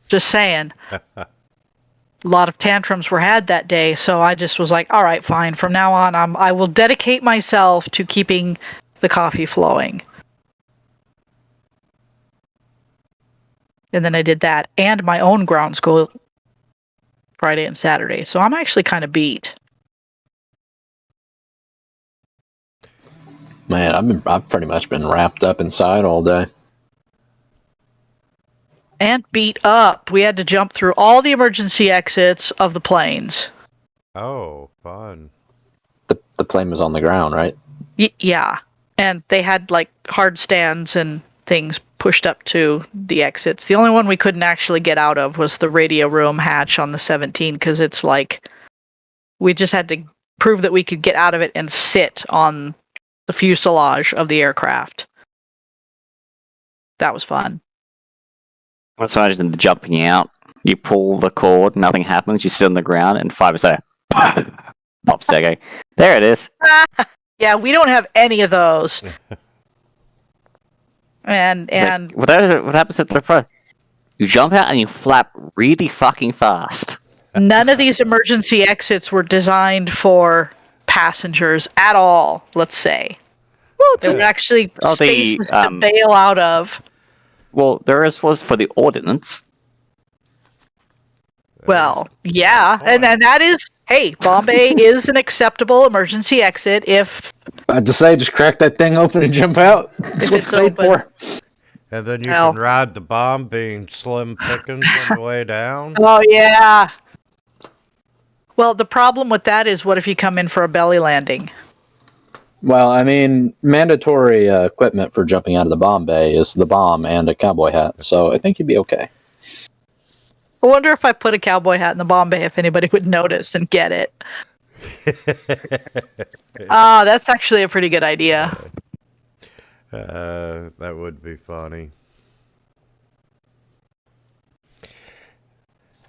Just saying. A lot of tantrums were had that day, so I just was like, all right, fine. From now on, I will dedicate myself to keeping the coffee flowing. And then I did that and my own ground school Friday and Saturday. So I'm actually kind of beat. Man, I've pretty much been wrapped up inside all day. And beat up. We had to jump through all the emergency exits of the planes. Oh, fun. The plane was on the ground, right? Yeah. And they had like hard stands and things pushed up to the exits. The only one we couldn't actually get out of was the radio room hatch on the 17 because it's like we just had to prove that we could get out of it and sit on the fuselage of the aircraft. That was fun. Let's imagine the jumping out. You pull the cord, nothing happens. You sit on the ground, and 5 minutes later, pops there. There it is. Yeah, we don't have any of those. And like, what happens at the front? You jump out and you flap really fucking fast. None of these emergency exits were designed for passengers at all. Let's say. Well, there were actually spaces to bail out of. Well, there was for the ordnance. Well, yeah, and that is, hey, Bombay is an acceptable emergency exit if... I had to say, just crack that thing open and jump out. If it's open. And then you can ride the bomb being Slim Pickens on the way down. Oh, yeah. Well, the problem with that is, what if you come in for a belly landing? Well, I mean, mandatory equipment for jumping out of the bomb bay is the bomb and a cowboy hat, so I think you'd be okay. I wonder if I put a cowboy hat in the bomb bay if anybody would notice and get it. That's actually a pretty good idea. That would be funny.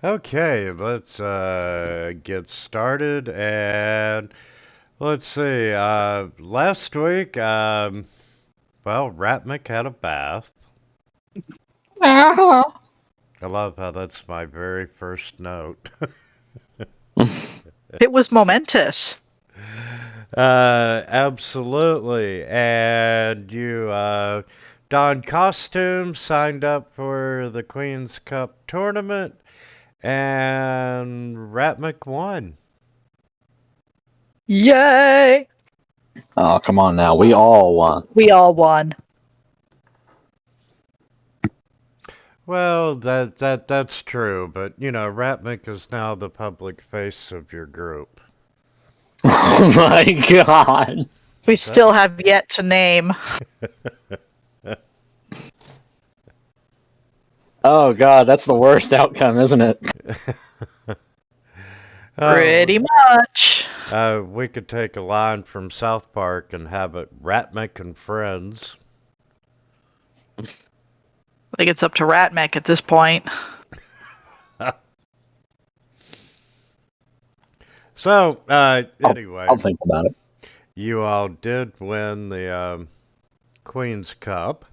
Okay, let's get started, and let's see, last week, well, Ratmick had a bath. I love how that's my very first note. It was momentous. Absolutely. And you donned costumes, signed up for the Queen's Cup tournament, and Ratmick won. Yay! Oh, come on now. We all won. We all won. Well, that's true, but you know, Ratmick is now the public face of your group. Oh my god. We still have yet to name. Oh god, that's the worst outcome, isn't it? Pretty much. We could take a line from South Park and have it Ratmick and Friends. I think it's up to Ratmick at this point. So, anyway. I'll think about it. You all did win the Queen's Cup,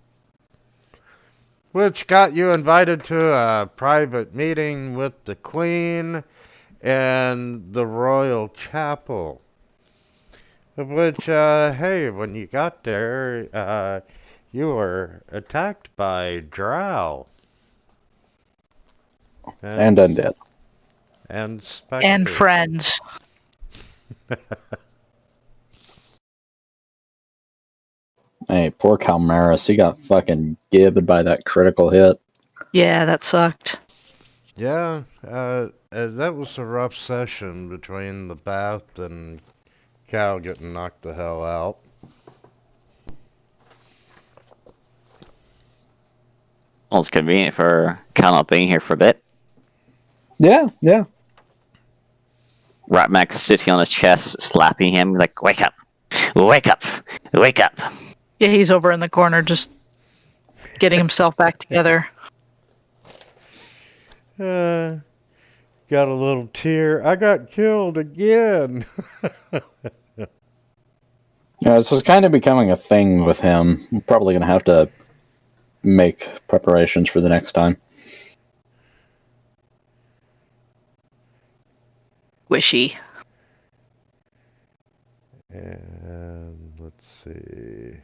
which got you invited to a private meeting with the Queen in the Royal Chapel. Which, hey, when you got there, you were attacked by Drow. And undead. And specters. And friends. Hey, poor Calmaris. He got fucking gibbed by that critical hit. Yeah, that sucked. Yeah, that was a rough session between the bath and Cal getting knocked the hell out. Well, it's convenient for Cal not being here for a bit. Yeah. Ratmack sitting on his chest, slapping him, like, wake up, wake up, wake up. Yeah, he's over in the corner just getting himself back together. Got a little tear. I got killed again. Yeah, this is kind of becoming a thing with him. I'm probably going to have to make preparations for the next time. squishy. And let's see.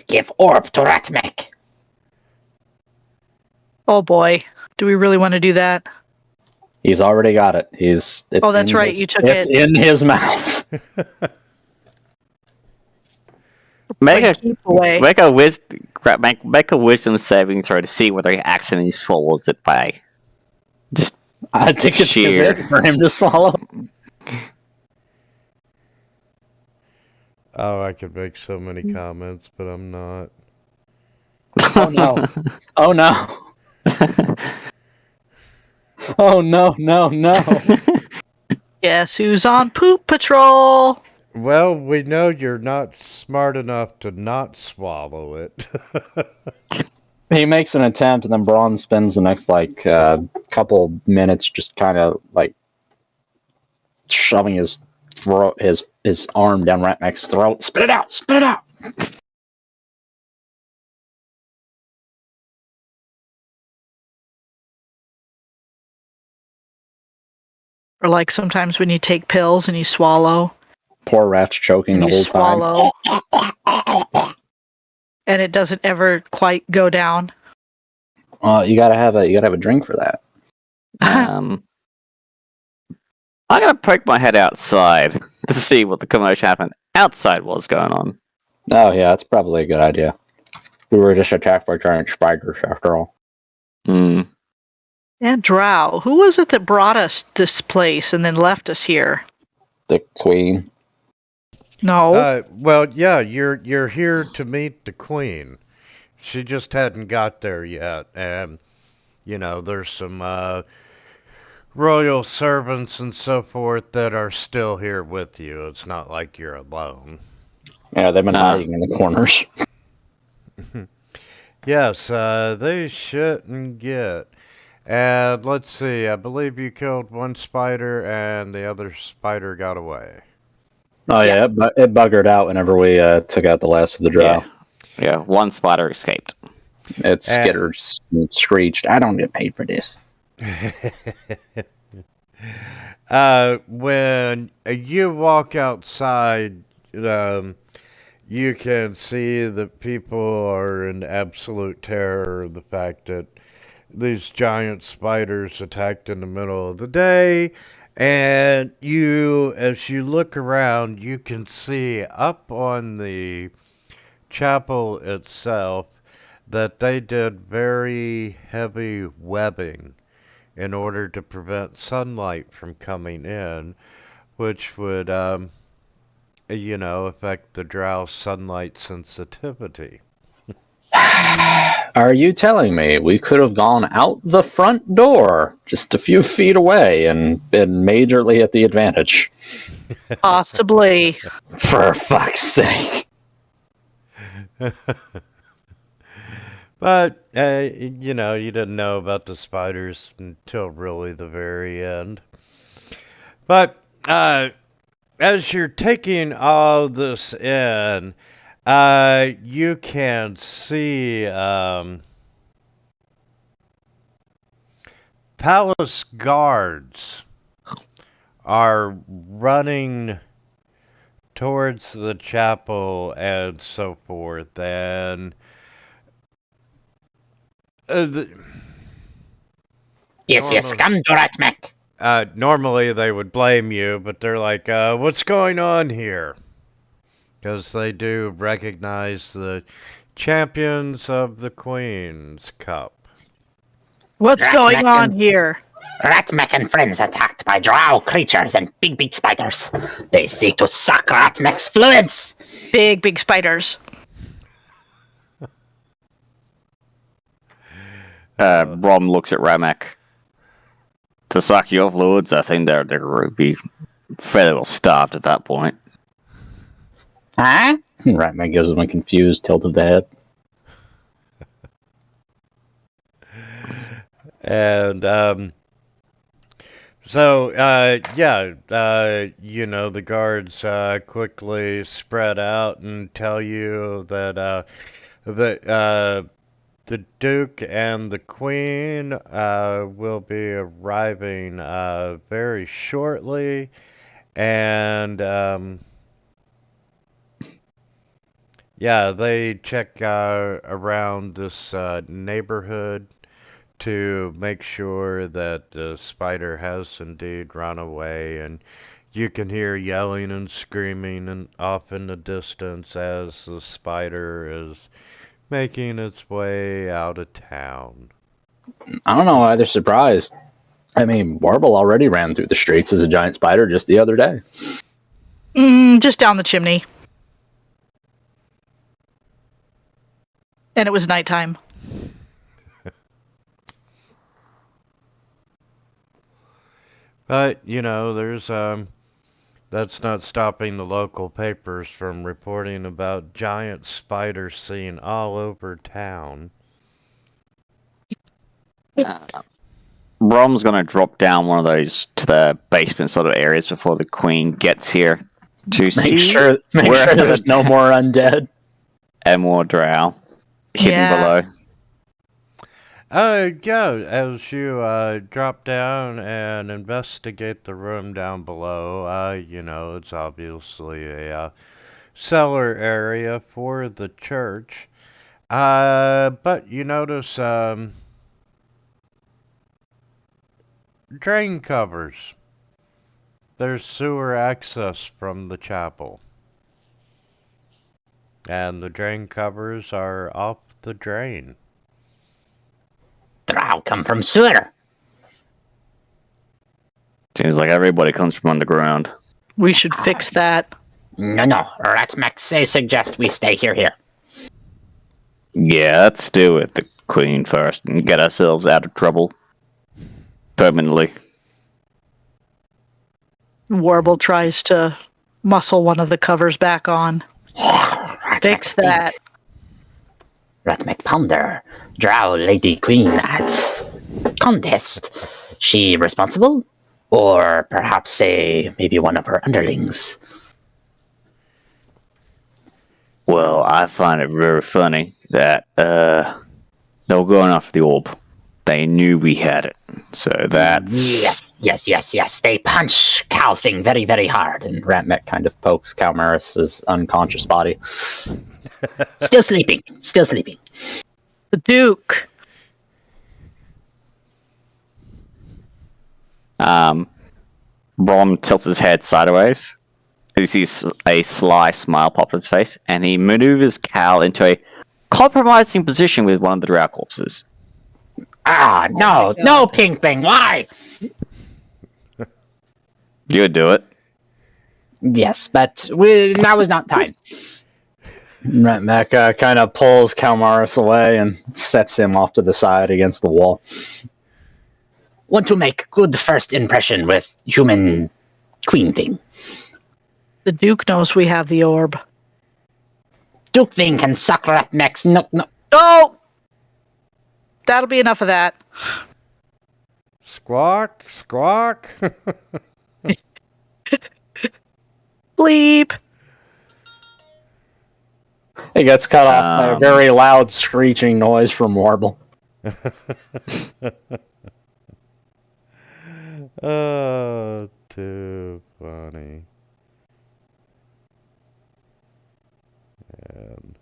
Give orb to Ratmek. Oh boy, do we really want to do that? He's already got it. It's Oh, that's in right, his- you took it's it. in his mouth. Make Like, a keep away. make a wisdom saving throw to see whether he accidentally swallows it by just I think it's too sheer. big for him to swallow. Oh, I could make so many comments, but I'm not. Oh no! Oh no! Oh no! No! Guess who's on poop patrol? Well, we know you're not smart enough to not swallow it. He makes an attempt, and then Braun spends the next couple minutes just kind of like shoving his throat, his arm down Ratmek's throat. Spit it out! Spit it out! Or like sometimes when you take pills and you swallow Poor Rat's choking and the you whole swallow and it doesn't ever quite go down. time. You gotta have a drink for that. I'm gonna poke my head outside to see what the commotion happened outside was going on. Oh yeah, that's probably a good idea. We were just attacked by giant spiders after all. Hmm. And Drow, who was it that brought us this place and then left us here? The queen. No. Well, yeah, you're here to meet the queen. She just hadn't got there yet, and there's some royal servants and so forth that are still here with you. It's not like you're alone. Yeah, they've been hiding in the corners. Yes, they shouldn't get. And let's see, I believe you killed one spider and the other spider got away. Oh yeah, it buggered out whenever we took out the last of the drow. Yeah, one spider escaped. It skittered and screeched. I don't get paid for this. When you walk outside, you can see that people are in absolute terror of the fact that these giant spiders attacked in the middle of the day. And as you look around, you can see up on the chapel itself that they did very heavy webbing in order to prevent sunlight from coming in, which would, affect the drow sunlight sensitivity. Are you telling me we could have gone out the front door just a few feet away and been majorly at the advantage? Possibly. For fuck's sake. But, you didn't know about the spiders until really the very end. But, as you're taking all this in, you can see, palace guards are running towards the chapel and so forth, and Yes, come to Ratmek. normally they would blame you, but they're like, what's going on here? Because they do recognize the champions of the Queen's Cup. What's going on here? Ratmek and friends attacked by drow creatures and big spiders. They seek to suck Ratmek's fluids. Big spiders. Rom looks at Ramak. To suck your fluids, I think they're going to be fairly well starved at that point. Huh? Ratmek gives him a confused tilt of the head. And, the guards quickly spread out and tell you that the Duke and the Queen will be arriving very shortly, and yeah, they check around this neighborhood to make sure that the spider has indeed run away, and you can hear yelling and screaming and off in the distance as the spider is making its way out of town. I don't know why they're surprised. I mean, Warble already ran through the streets as a giant spider just the other day. Just down the chimney. And it was nighttime. But, you know, there's that's not stopping the local papers from reporting about giant spiders seen all over town. Rom's gonna drop down one of those to the basement sort of areas before the Queen gets here to Make see sure where there's no more undead. and more drow hidden Yeah. below. Yeah, as you drop down and investigate the room down below, you know, it's obviously a cellar area for the church. But you notice drain covers. There's sewer access from the chapel. And the drain covers are off the drain. Drow come from sewer. Seems like everybody comes from underground. We should fix that. No. Ratmax suggest we stay here. Yeah, let's do it, the Queen first, and get ourselves out of trouble permanently. Warble tries to muscle one of the covers back on. Fix that. Ratmac ponder. Drow Lady Queen at contest. She responsible? Or perhaps say maybe one of her underlings. Well, I find it very funny that they were going after the orb. They knew we had it, so that's... Yes. They punch Cow Thing very, very hard. And Ratmek kind of pokes Calmaris's unconscious body. Still sleeping. The Duke. Brom tilts his head sideways. He sees a sly smile pop on his face, and he maneuvers Cal into a compromising position with one of the drow corpses. No, Pink Bang, why? You would do it. Yes, but now is not time. Ratmek kind of pulls Calmaris away and sets him off to the side against the wall. Want to make good first impression with human Queen Thing. The Duke knows we have the orb. Duke Thing can suck Ratmax. No. Oh! That'll be enough of that. Squawk. Bleep. It gets cut off by a very loud screeching noise from Warble. Oh, too funny. And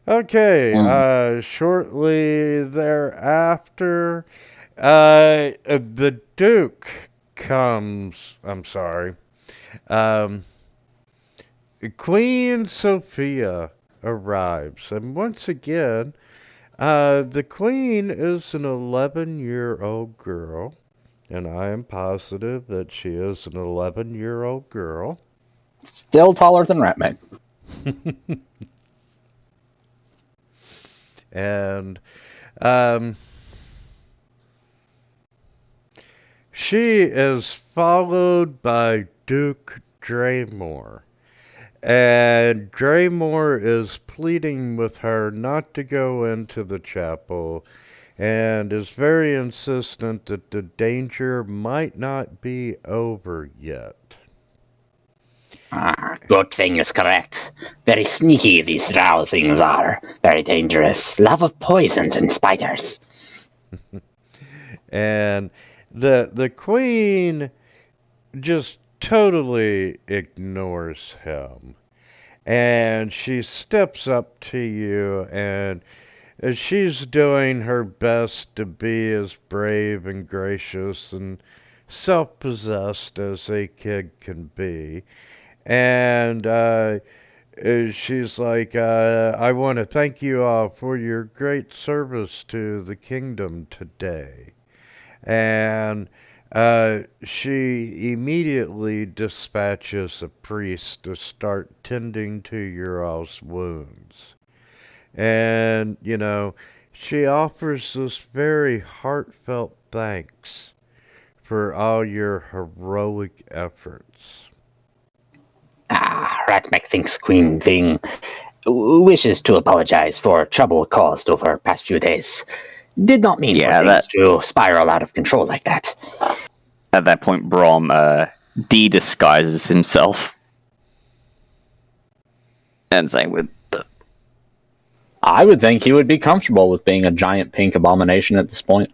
okay, shortly thereafter, the Duke comes. I'm sorry. Queen Sophia arrives, and once again, the Queen is an 11-year-old girl, and I am positive that she is an 11-year-old girl. Still taller than Ratmek. And she is followed by Duke Draymore. And Draymore is pleading with her not to go into the chapel and is very insistent that the danger might not be over yet. Good thing is correct. Very sneaky these drow things are. Very dangerous. Love of poisons and spiders. And the queen just totally ignores him. And she steps up to you, and she's doing her best to be as brave and gracious and self-possessed as a kid can be. And she's like, I want to thank you all for your great service to the kingdom today. And she immediately dispatches a priest to start tending to your all's wounds. And, she offers this very heartfelt thanks for all your heroic efforts. Ratmek thinks Queen Thing wishes to apologize for trouble caused over past few days. Did not mean for things to spiral out of control like that. At that point, Brom de-disguises himself. And saying with the... I would think he would be comfortable with being a giant pink abomination at this point.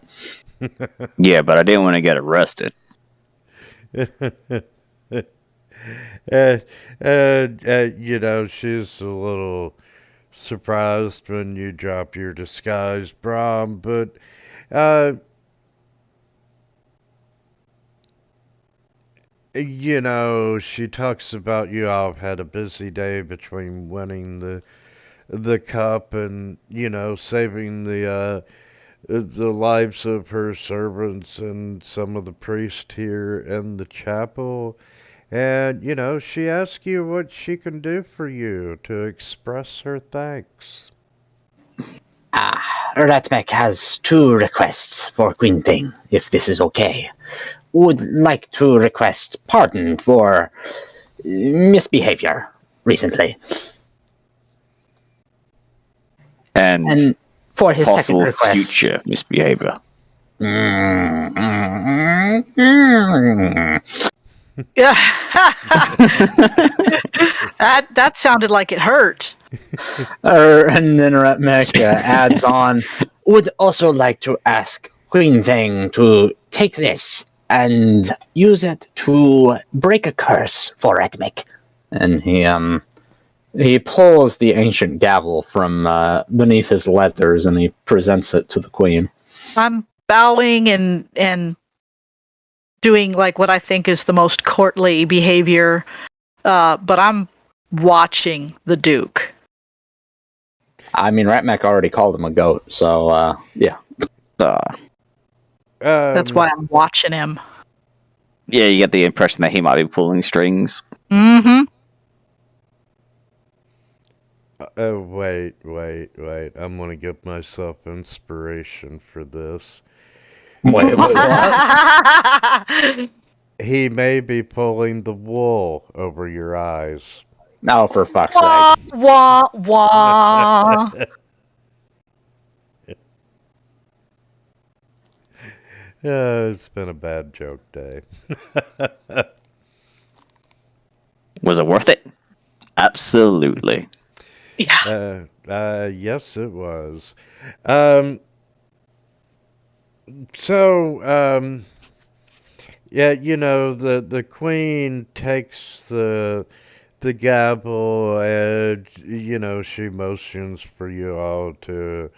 Yeah, but I didn't want to get arrested. She's a little surprised when you drop your disguise, Brom, but she talks about you all have had a busy day between winning the cup and, saving the lives of her servants and some of the priests here in the chapel. And, she asks you what she can do for you to express her thanks. Ratmek has 2 requests for Queen Thing, if this is okay. Would like to request pardon for misbehavior recently. And for his second possible request... future misbehavior. Yeah. that sounded like it hurt. And then Ratmek adds on, would also like to ask Queen Thing to take this and use it to break a curse for Ratmek. And he pulls the ancient gavel from beneath his leathers and he presents it to the queen. I'm bowing and doing like what I think is the most courtly behavior, but I'm watching the Duke. I mean, Ratmek already called him a goat, so yeah. That's why I'm watching him. Yeah, you get the impression that he might be pulling strings. Mm-hmm. Wait. I'm gonna give myself inspiration for this. Wait, what? He may be pulling the wool over your eyes. Oh, for fuck's Wah, sake. wah, wah. It's been a bad joke day. Was it worth it? Absolutely. Yeah. Yes, it was. Yeah, the queen takes the gavel and, she motions for you all to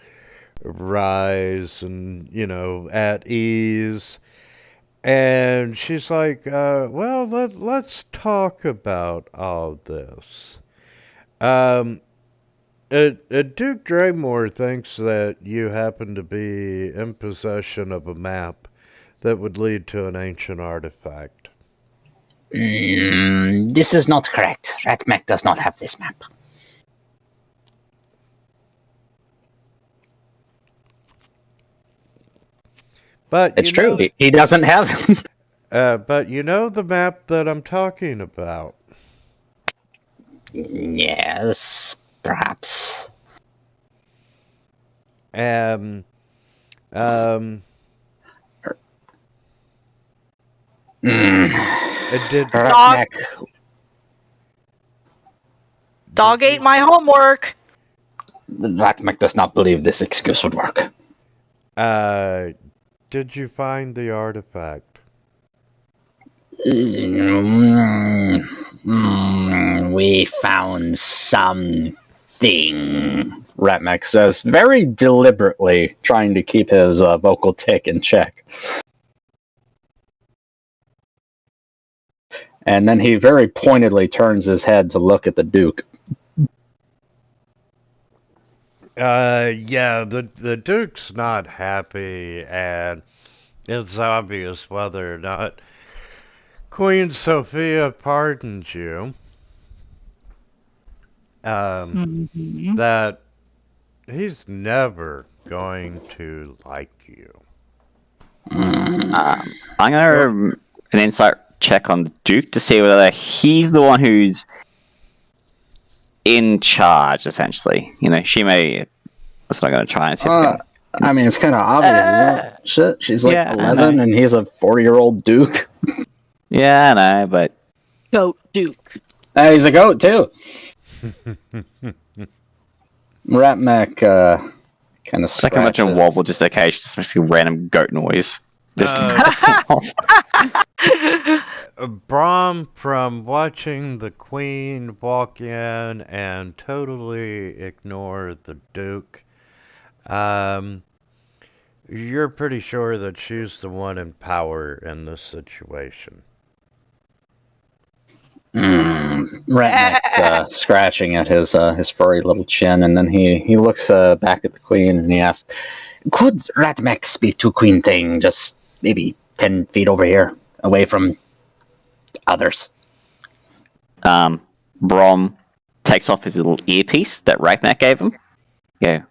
rise and, at ease. And she's like, well, let's talk about all this. Duke Draymore thinks that you happen to be in possession of a map that would lead to an ancient artifact. This is not correct. Ratmek does not have this map. But It's true. He doesn't have it. But you know the map that I'm talking about. Yes, perhaps. Did Ratmek Dog ate my homework. Ratmek does not believe this excuse would work. Did you find the artifact? We found something, Ratmek says, very deliberately trying to keep his vocal tick in check. And then he very pointedly turns his head to look at the Duke. Yeah, the Duke's not happy, and it's obvious whether or not Queen Sophia pardoned you. Mhm. That he's never going to like you. I'm gonna an insight check on the Duke to see whether he's the one who's in charge. Essentially, she may. That's what I'm gonna try and see. I mean, it's kind of obvious, isn't it? Shit, she's like yeah, I 11 know. and he's a 40-year-old Duke. Yeah, I know, but Goat Duke. He's a goat, too. Ratmek kind of I can imagine scratches. Wobble just occasionally, especially random goat noise. Just Brahm, from watching the Queen walk in and totally ignore the Duke, you're pretty sure that she's the one in power in this situation. Ratnek scratching at his furry little chin, and then he looks back at the Queen and he asks, "Could Ratmek speak to Queen Thing just maybe 10 feet over here, away from others?" Brom takes off his little earpiece that Ragnar gave him. Yeah.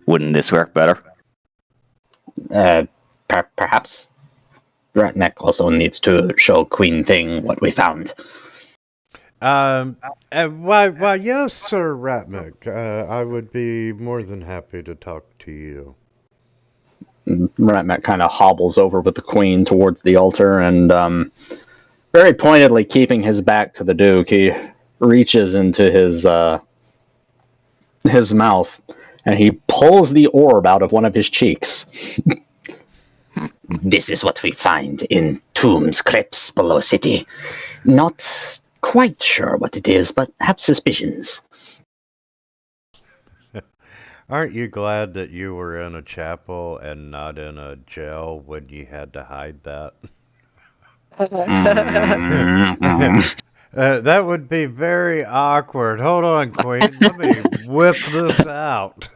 Wouldn't this work better? Perhaps. Ratnek also needs to show Queen Thing what we found. Why, yes, Sir Ratnik. I would be more than happy to talk to you. Ratnek kind of hobbles over with the Queen towards the altar, and very pointedly keeping his back to the Duke, he reaches into his mouth, and he pulls the orb out of one of his cheeks. This is what we find in tombs, crypts below city. Not quite sure what it is, but have suspicions. Aren't you glad that you were in a chapel and not in a jail when you had to hide that? That would be very awkward. Hold on, Queen. Let me whip this out.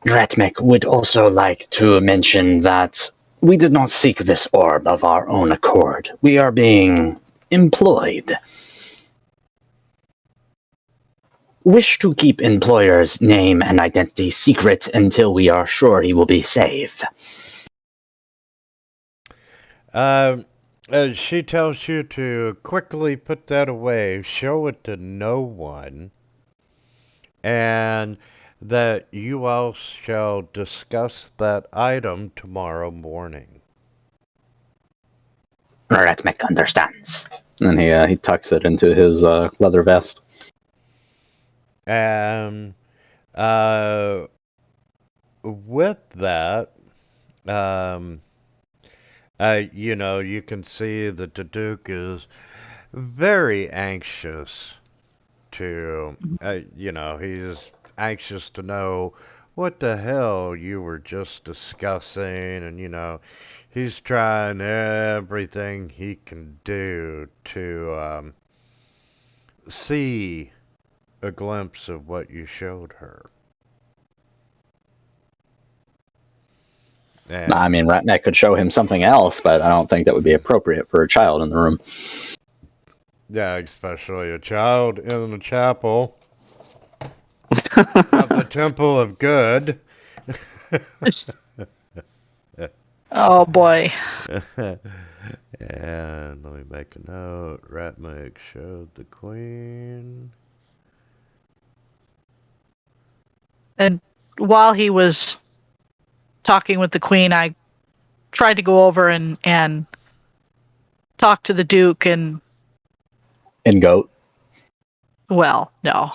Ratmek would also like to mention that we did not seek this orb of our own accord. We are being employed. Wish to keep employer's name and identity secret until we are sure he will be safe. She tells you to quickly put that away, show it to no one, and that you all shall discuss that item tomorrow morning. Ratmek understands. And he tucks it into his leather vest. And with that, you can see that the Duke is very anxious to, he's anxious to know what the hell you were just discussing, and, he's trying everything he can do to see a glimpse of what you showed her. And I mean, Ratnek could show him something else, but I don't think that would be appropriate for a child in the room. yeah, especially a child in the chapel of the Temple of Good. Oh boy. And let me make a note. Ratmek showed the Queen. And while he was talking with the Queen, I tried to go over and talk to the Duke and Goat. well, no.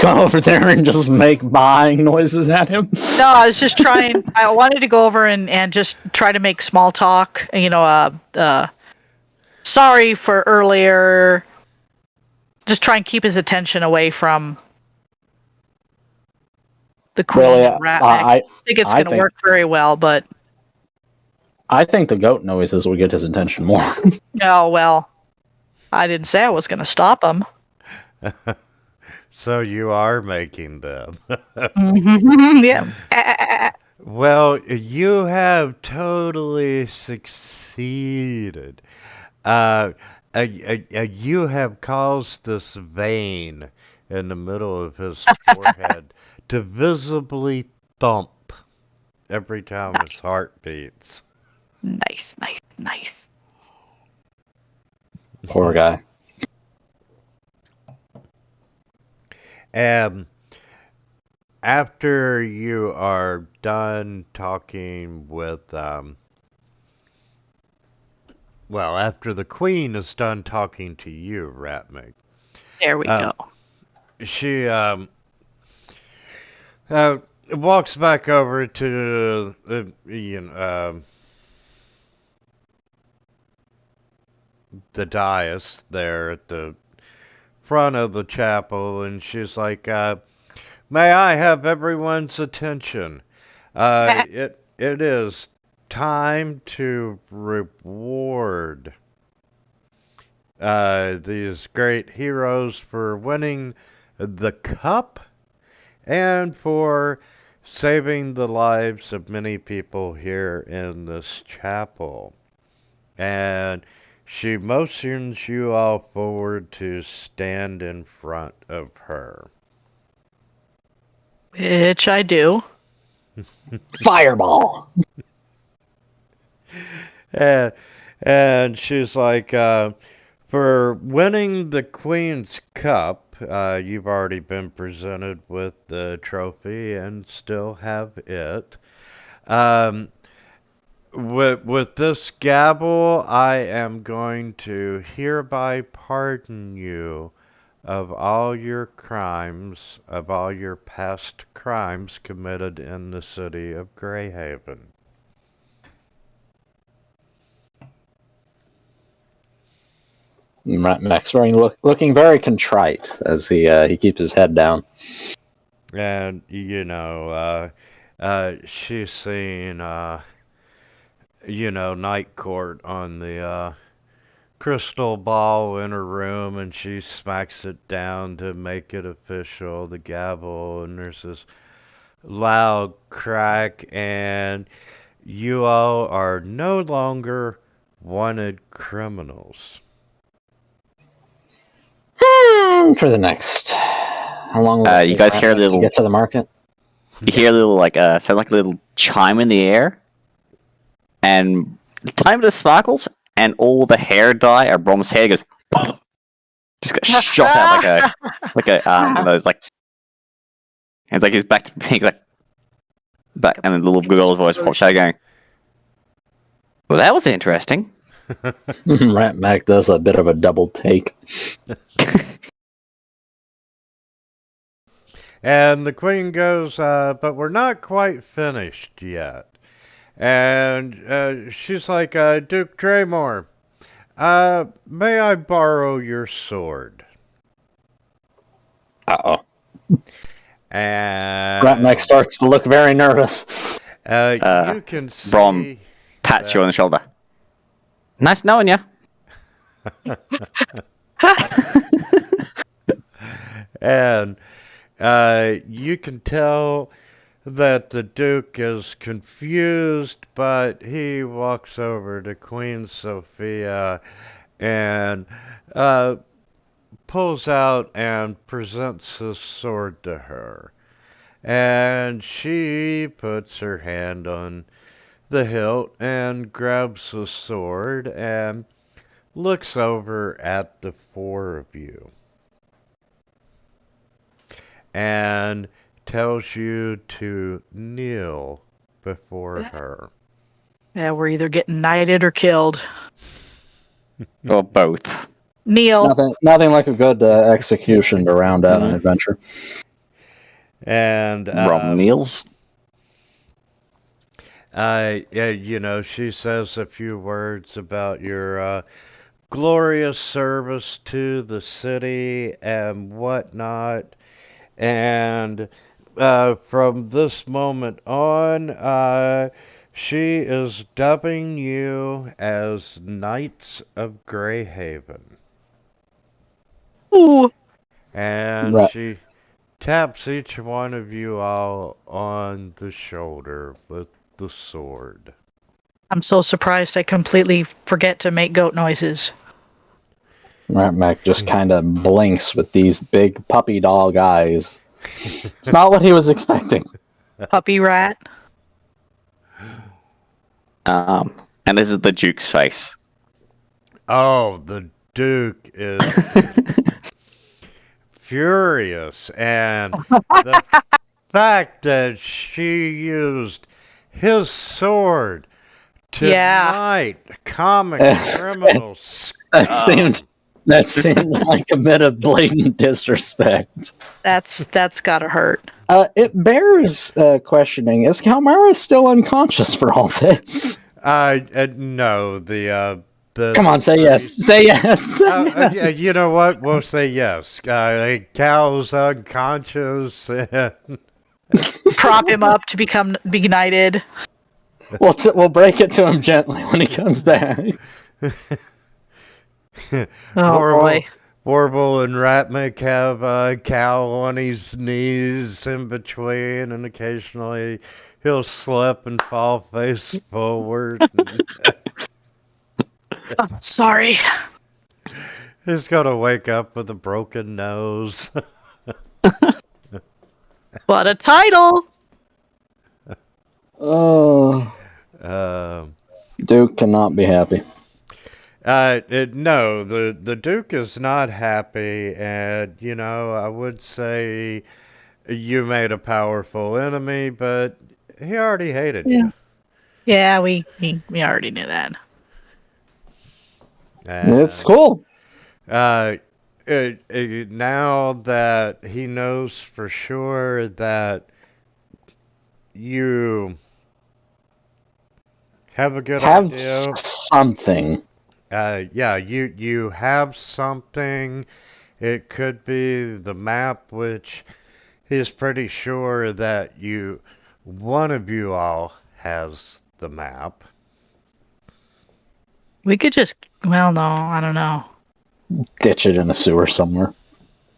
Go over there and just make buying noises at him. No, I was just trying. I wanted to go over and just try to make small talk. Sorry for earlier. Just try and keep his attention away from the Queen Really, and Ratneck. I think it's I going to work very well, but I think the goat noises will get his attention more. oh well. I didn't say I was going to stop him. So you are making them. Yeah. Well, you have totally succeeded. You have caused this vein in the middle of his forehead to visibly thump every time his heart beats. Nice. Poor guy. And after you are done talking with, after the Queen is done talking to you, Ratmig, There we go. she walks back over to the dais there at the front of the chapel, and she's like, "May I have everyone's attention? It is time to reward these great heroes for winning the cup and for saving the lives of many people here in this chapel." And she motions you all forward to stand in front of her. Which I do. Fireball. And she's like, for winning the Queen's Cup, you've already been presented with the trophy and still have it. With this gavel, I am going to hereby pardon you of all your crimes, of all your past crimes committed in the city of Grayhaven. Max looking very contrite as he keeps his head down. And, she's seen, Night Court on the crystal ball in her room, and she smacks it down to make it official, the gavel, and there's this loud crack, and you all are no longer wanted criminals. For the next. How long will it you take guys hear a to little- get to the market? You hear a little sound like a little chime in the air, and the time of the sparkles, and all the hair dye or Brom's hair goes, just got shot out it's like he's back to being like back, and the little girl's voice pops out going, "Well, that was interesting." Rat Mac does a bit of a double take. And the Queen goes, but we're not quite finished yet. And she's like, Duke Draymore, may I borrow your sword? Uh-oh. And Rat Mac starts to look very nervous. you can see Brom pats you on the shoulder. Nice knowing you. And you can tell that the Duke is confused, but he walks over to Queen Sophia and pulls out and presents his sword to her. And she puts her hand on the hilt and grabs the sword and looks over at the four of you and tells you to kneel before her. Yeah, we're either getting knighted or killed. Or both. Neil. Nothing like a good execution to round out an adventure. And Rom Niels. she says a few words about your glorious service to the city and whatnot. And from this moment on, she is dubbing you as Knights of Grayhaven. Ooh. And Right. she taps each one of you all on the shoulder with the sword. I'm so surprised I completely forget to make goat noises. Rat Mac just kind of blinks with these big puppy dog eyes. It's not what he was expecting. Puppy rat. And this is the Duke's face. Oh, the Duke is furious, and the fact that she used his sword to knight comic criminals. That seemed like a bit of blatant disrespect. That's gotta hurt. It bears questioning. Is Kalmara still unconscious for all this? No, the Come on, say yes. Say yes. Yeah, you know what? We'll say yes. Cal's unconscious. Prop him up to be knighted. We'll break it to him gently when he comes back. Oh boy. Warble and Ratmic have Cal on his knees in between, and occasionally he'll slip and fall face forward. I'm sorry. He's gonna wake up with a broken nose. What a title! Oh, Duke cannot be happy. No, the Duke is not happy, and I would say you made a powerful enemy, but he already hated you. Yeah, we already knew that. It's cool. Now that he knows for sure that you have a good idea. Something. Yeah, you have something. It could be the map, which he's pretty sure that one of you all has the map. We could just, well, no, I don't know. Ditch it in a sewer somewhere.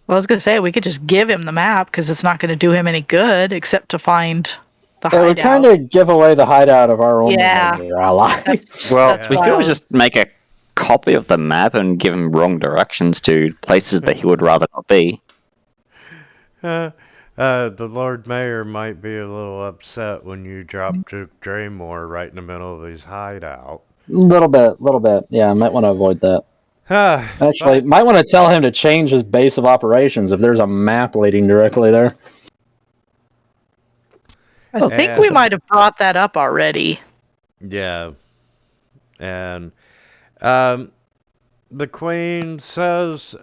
Well, I was gonna say we could just give him the map because it's not gonna do him any good except to find the hideout. It would kind of give away the hideout of our own ally. Well, we could always just make a copy of the map and give him wrong directions to places that he would rather not be. The Lord Mayor might be a little upset when you drop Duke Draymore right in the middle of his hideout. Little bit. Yeah, I might want to avoid that. Actually, might want to tell him to change his base of operations if there's a map leading directly there. I think we might have brought that up already. Yeah. And the Queen says,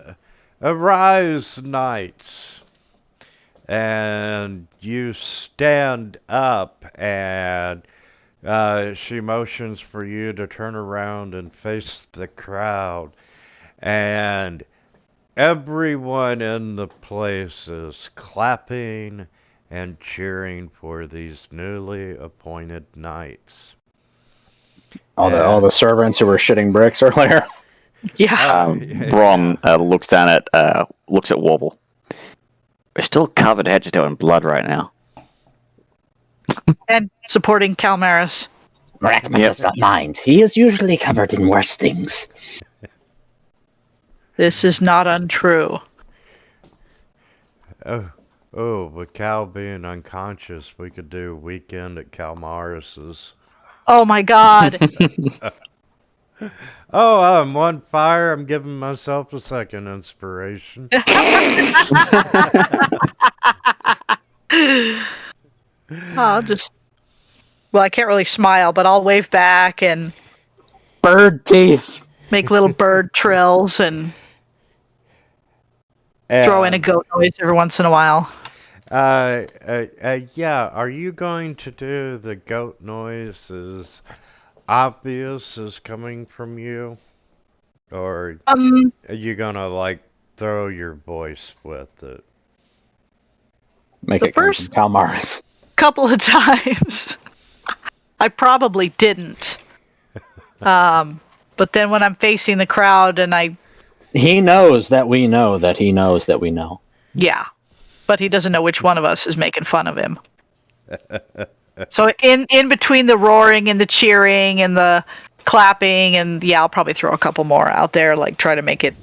"Arise, knights." And you stand up, and she motions for you to turn around and face the crowd. And everyone in the place is clapping and cheering for these newly appointed knights. All the servants who were shitting bricks earlier. Yeah. Brom looks at Wobble. We're still covered head to toe in blood right now. And supporting Calmaris. Ratman does not mind. He is usually covered in worse things. This is not untrue. Oh, with Cal being unconscious, we could do weekend at Calmaris's. Oh my god. Oh, I'm on fire. I'm giving myself a second inspiration. I'll just Well, I can't really smile, but I'll wave back and Bird teeth. make little bird trills and throw in a goat noise every once in a while. Yeah, are you going to do the goat noise as obvious as coming from you? Or are you gonna, like, throw your voice with it? Make The it come from first Kalmaris. couple of times, I probably didn't. But then when I'm facing the crowd and He knows that we know that he knows that we know. yeah, but he doesn't know which one of us is making fun of him. So in between the roaring and the cheering and the clapping and yeah, I'll probably throw a couple more out there, like try to make it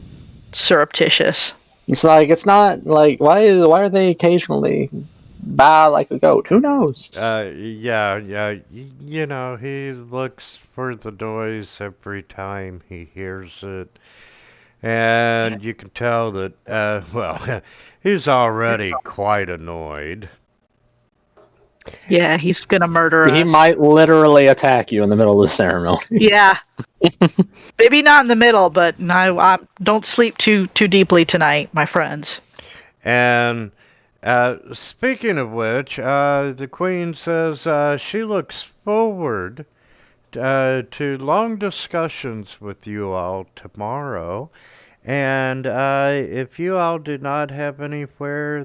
surreptitious. It's like, it's not like, why are they occasionally baa like a goat? Who knows? Yeah, you know, he looks for the noise every time he hears it. And you can tell that, well, he's already quite annoyed. Yeah, he's gonna murder us. He might literally attack you in the middle of the ceremony. Yeah. Maybe not in the middle, but no, don't sleep too deeply tonight, my friends. And speaking of which, the Queen says she looks forward to long discussions with you all tomorrow. And if you all do not have anywhere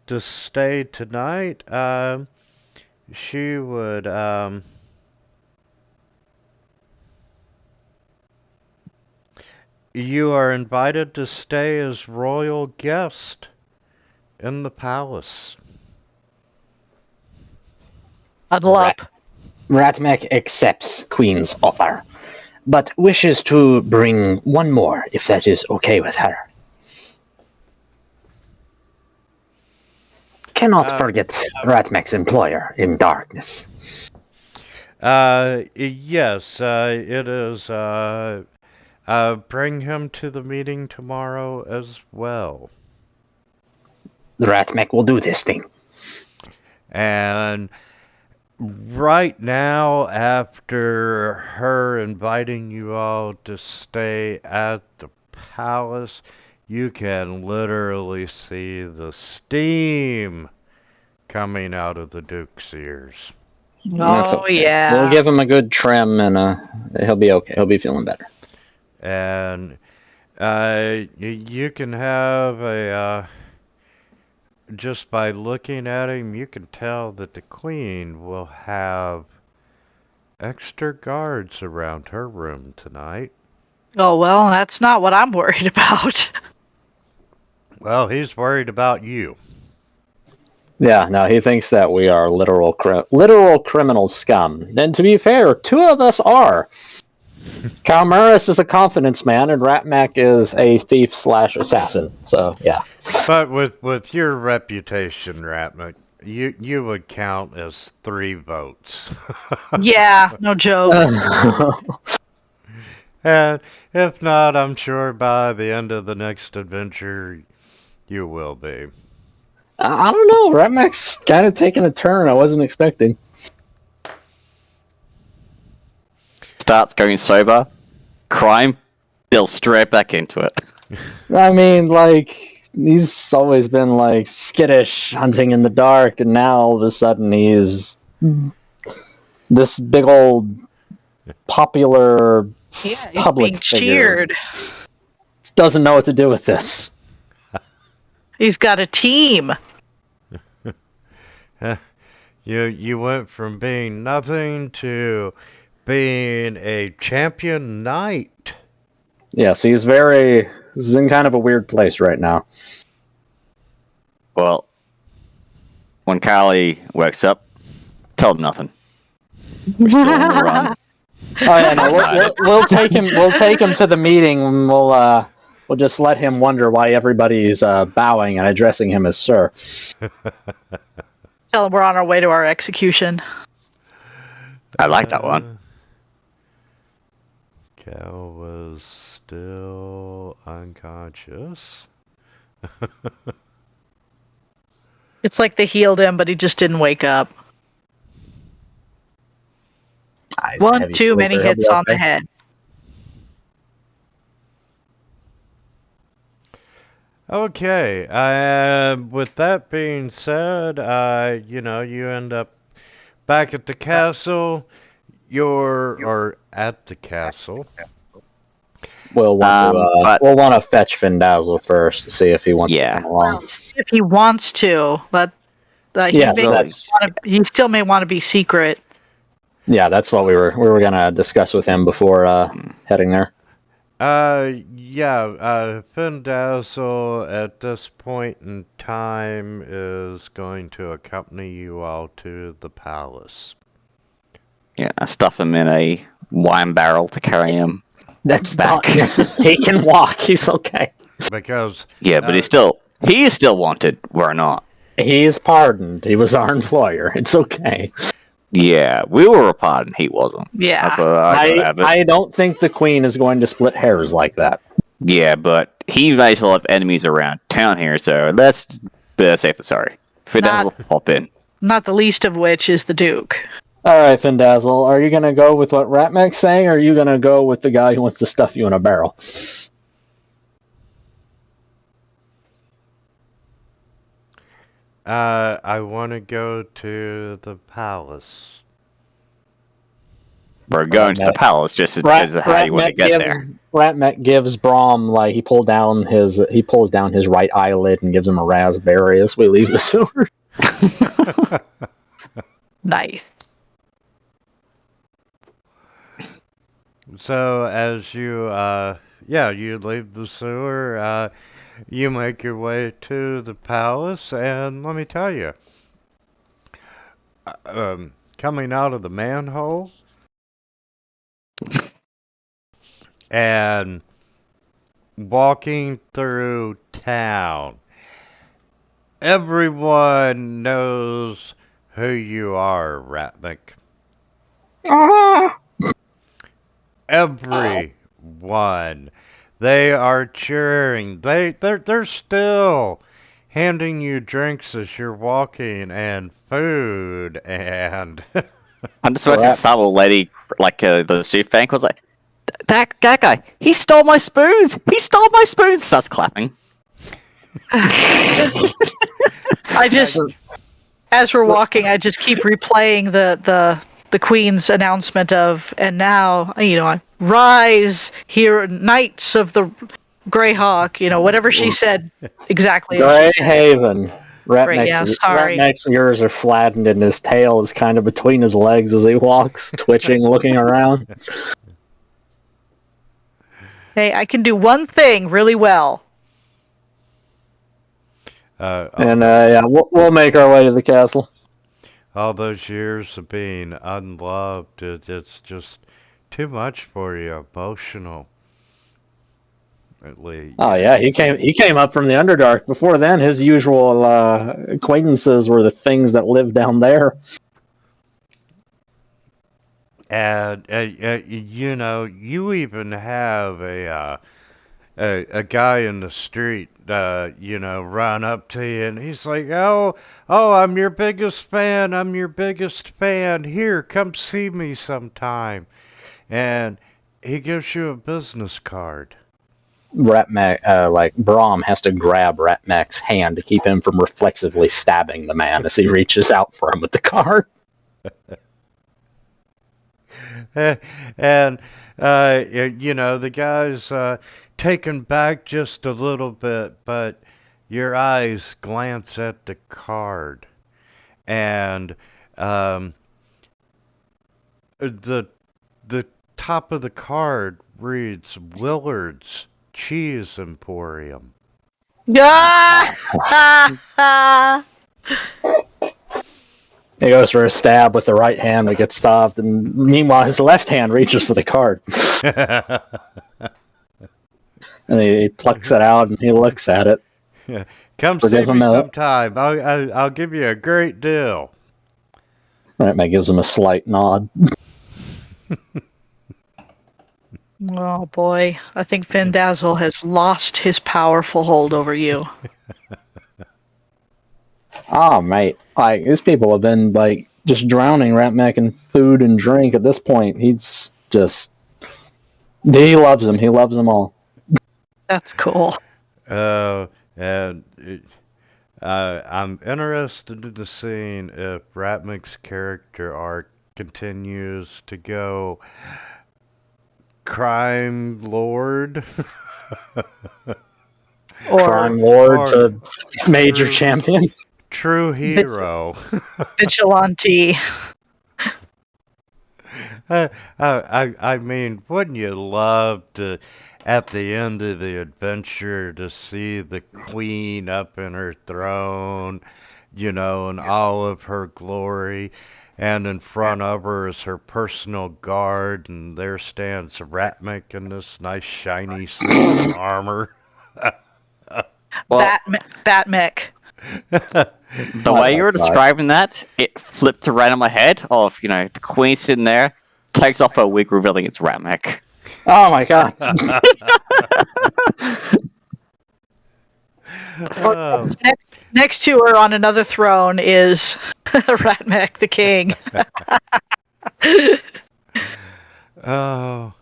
to stay tonight, she would you are invited to stay as royal guest in the palace. Huddle up. Ratmek accepts Queen's offer, but wishes to bring one more if that is okay with her. Cannot forget Ratmek's employer in darkness. Yes, it is. Bring him to the meeting tomorrow as well. Ratmek will do this thing. And right now, after her inviting you all to stay at the palace, you can literally see the steam coming out of the Duke's ears. That's Oh okay. yeah. We'll give him a good trim and he'll be okay. He'll be feeling better. And you can have a just by looking at him, you can tell that the Queen will have extra guards around her room tonight. Oh well, that's not what I'm worried about. Well, he's worried about you. Yeah, no, he thinks that we are literal criminal scum. And to be fair, two of us are. Kalmaris is a confidence man, and Ratmak is a thief/assassin. So yeah. But with your reputation, Ratmak, you would count as 3 votes. Yeah, no joke. And if not, I'm sure by the end of the next adventure, you will be. I don't know. Ratmak's kind of taking a turn I wasn't expecting. Starts going sober, crime, Bill straight back into it. I mean, like, he's always been, like, skittish, hunting in the dark, and now all of a sudden he's this big old popular Yeah, he's public being figure. cheered. Doesn't know what to do with this. He's got a team. You went from being nothing to being a champion knight. Yes, he's in kind of a weird place right now. Well, when Carly wakes up, tell him nothing. We're still on the run. Oh yeah, no, we'll take him. We'll take him to the meeting. And we'll just let him wonder why everybody's bowing and addressing him as sir. Tell him we're on our way to our execution. I like that one. Cal was still unconscious. It's like they healed him, but he just didn't wake up. He's a One heavy too many sleeper. He'll be hits on the okay. head. Okay, with that being said, you end up back at the castle. Or at the castle. We'll want to fetch Findazzle first to see if he wants to come along. If he wants to, Yes, he still may want to be secret. Yeah, that's what we were gonna discuss with him before heading there. Findazzle at this point in time is going to accompany you all to the palace. Yeah, I stuff him in a wine barrel to carry him. That's back. not necessary. He can walk. He's okay. Because yeah, but he is still wanted. We're not. He's pardoned. He was our employer. It's okay. Yeah, we were a pardon. He wasn't. Yeah, that's what I don't think the queen is going to split hairs like that. Yeah, but he makes a lot of enemies around town here, so let's be safe than sorry. Findazzle, hop in. Not the least of which is the Duke. All right, Findazzle, are you going to go with what Ratmek's saying, or are you going to go with the guy who wants to stuff you in a barrel? I want to go to the palace. We're going to the palace just as how you want to get there. Ratmek gives Braum, like, he pulls down his right eyelid and gives him a raspberry as we leave the sewer. Nice. So as you you leave the sewer, you make your way to the palace, and let me tell you, coming out of the manhole and walking through town, everyone knows who you are, Ratnik. Everyone. They are cheering. They're still handing you drinks as you're walking and food and. I'm just watching some old lady, like the soup bank, was like, that guy, he stole my spoons! He stole my spoons! Starts clapping. As we're walking, I just keep replaying the Queen's announcement of, and now, rise here, Knights of the Greyhawk, whatever she said exactly. Grayhaven. Sorry. Ratmek's ears are flattened and his tail is kind of between his legs as he walks, twitching, looking around. Hey, I can do one thing really well. We'll make our way to the castle. All those years of being unloved, it's just too much for you, emotional. At least. Oh yeah, he came up from the Underdark. Before then, his usual acquaintances were the things that lived down there. And you even have a guy in the street, run up to you, and he's like, oh, I'm your biggest fan. I'm your biggest fan. Here, come see me sometime. And he gives you a business card. Ratmek, Braum has to grab Ratmek's hand to keep him from reflexively stabbing the man as he reaches out for him with the card. And the guy's taken back just a little bit, but your eyes glance at the card, and the top of the card reads Willard's Cheese Emporium. He goes for a stab with the right hand that gets stopped, and meanwhile his left hand reaches for the card. And he plucks it out and he looks at it. Yeah. Come see me sometime. I'll give you a great deal. Ratmek gives him a slight nod. Oh boy, I think Findazzle has lost his powerful hold over you. Oh, mate. These people have been, just drowning Ratmac in food and drink at this point. He's just... He loves them. He loves them all. That's cool. And I'm interested in seeing if Ratmac's character arc continues to go crime lord. Crime Lord or to Major true- Champion. True hero. Vigilante. I mean, wouldn't you love to, at the end of the adventure, to see the queen up in her throne, you know, in all of her glory, and in front of her is her personal guard, and there stands Ratmic in this nice shiny silver armor. Well, Batmech. the way you were describing that, it flipped right on my head of, you know, the queen sitting there, takes off her wig, revealing it's Ratmec. Oh my god. Oh. Next to her on another throne is Ratmech, the king. Oh.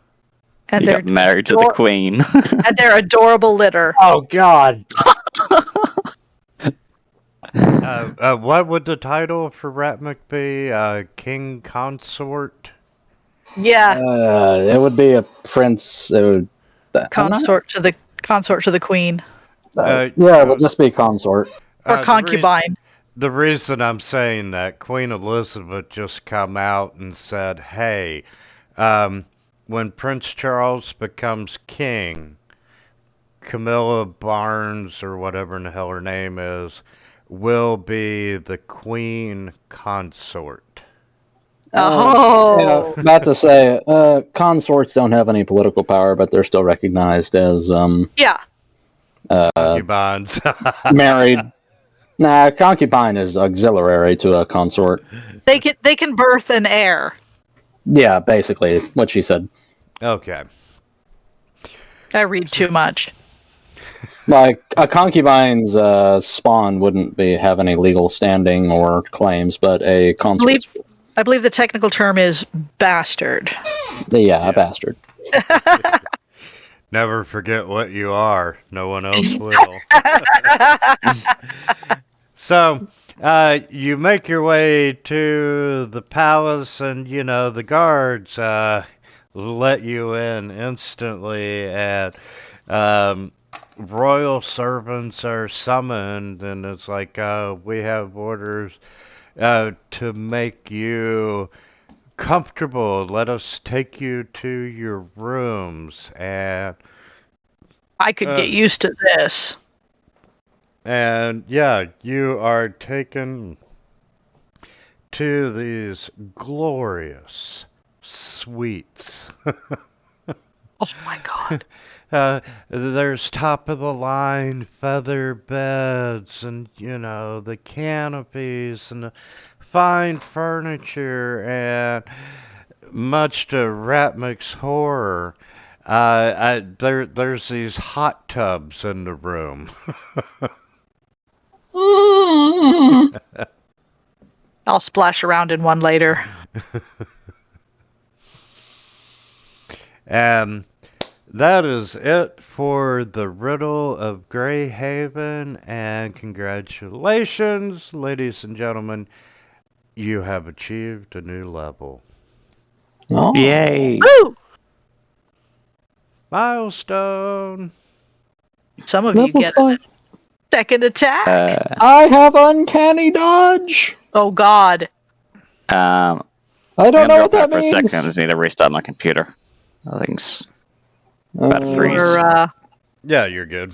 And You they're got married to the queen. and their adorable litter. Oh god. What would the title for Ratmic be? King Consort? Yeah, It would be a prince. It would... consort to the queen yeah, it would just be consort. or concubine. The reason I'm saying that, Queen Elizabeth just come out and said, hey, when Prince Charles becomes king, Camilla Barnes, or whatever in the hell her name is, will be the queen consort. Oh. Yeah, about to say, consorts don't have any political power, but they're still recognized as Yeah. Concubines. married. Nah, concubine is auxiliary to a consort. They can birth an heir. Yeah, basically, what she said. Okay. I read too much. Like, a concubine's spawn wouldn't have any legal standing or claims, but a consort... I believe the technical term is bastard. Yeah, a bastard. Never forget what you are. No one else will. So, you make your way to the palace, and, you know, the guards let you in instantly, and royal servants are summoned, and it's like, we have orders to make you comfortable. Let us take you to your rooms, and I could get used to this. and yeah, you are taken to these glorious suites. Oh my god. There's top of the line feather beds, and you know, the canopies and the fine furniture, and much to Ratmic's horror, there's these hot tubs in the room. I'll splash around in one later. And that is it for the Riddle of Grayhaven, and congratulations, ladies and gentlemen, you have achieved a new level. Oh. Yay! Woo! Milestone! Some of you Level get 5. a second attack. I have uncanny dodge. Oh god. I I don't know what that for a means. second. I just need to restart my computer. I think it's about to freeze. Or, Yeah, you're good.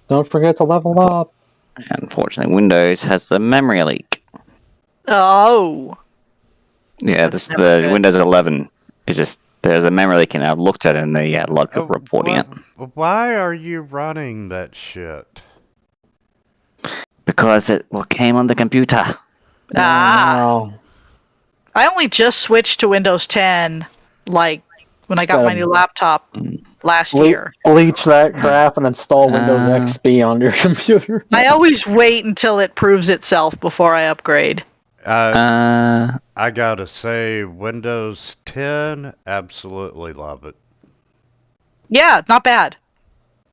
Don't forget to level up. Unfortunately, Windows has a memory leak. oh. Yeah, That's the never good. Windows 11 is just there's a memory leak, and I've looked at it, and a lot of people reporting it Why are you running that shit? because it came on the computer. Oh. I only just switched to Windows 10, like, when I got my new laptop last year. Bleach that crap and install Windows Uh. XP on your computer. I always wait until it proves itself before I upgrade. I gotta say, Windows 10, absolutely love it. Yeah, not bad.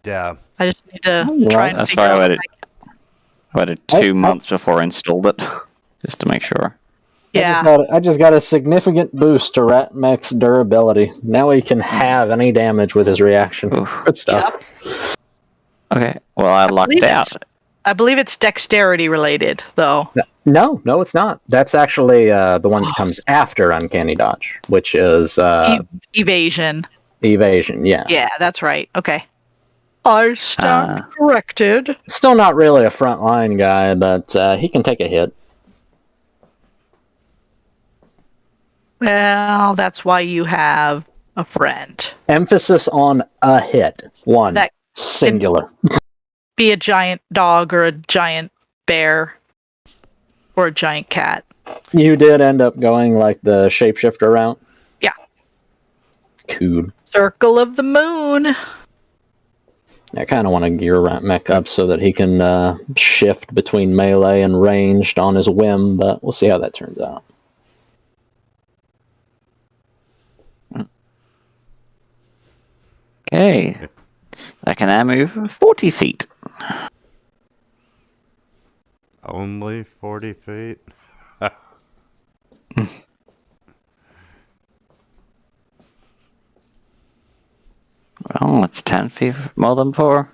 Yeah. I just need to Alright. try and That's figure why out. I waited I- 2 months before I installed it, just to make sure. Yeah. I just got a significant boost to Ratmek's durability. Now he can have any damage with his reaction. Oof. Good stuff. Okay, well, I lucked believe out. I believe it's dexterity related, though. No, it's not. That's actually the one that comes after Uncanny Dodge, which is Evasion. evasion. Yeah. Yeah, that's right. Okay. I stand corrected. Still not really a frontline guy, but he can take a hit. Well, that's why you have a friend. Emphasis on a hit. One. That Singular. Be a giant dog or a giant bear or a giant cat. You did end up going like the shapeshifter route? Yeah. Cool. Circle of the Moon. I kind of want to gear Ratmek up so that he can shift between melee and ranged on his whim, but we'll see how that turns out. Okay. I can now move 40 feet. Only 40 feet? Well, it's 10 feet more than 4.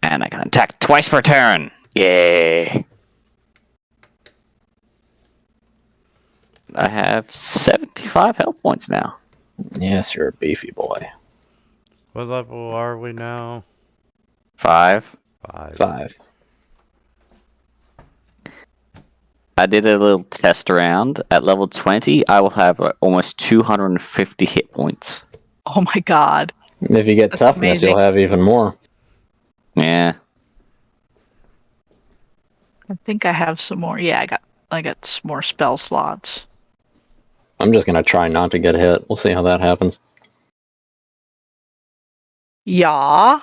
And I can attack twice per turn. Yay. I have 75 health points now. Yes, you're a beefy boy. What level are we now? 5. 5. I did a little test around. At level 20, I will have almost 250 hit points. Oh my god. If you get That's toughness, amazing. you'll have even more. Yeah. I think I have some more. Yeah, I got some more spell slots. I'm just gonna try not to get hit. We'll see how that happens. Yeah.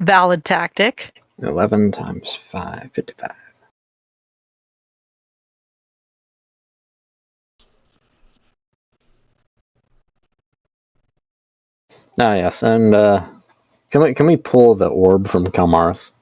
Valid tactic. 11 times 5, 55. Ah, yes, and can we pull the orb from Kalmaris?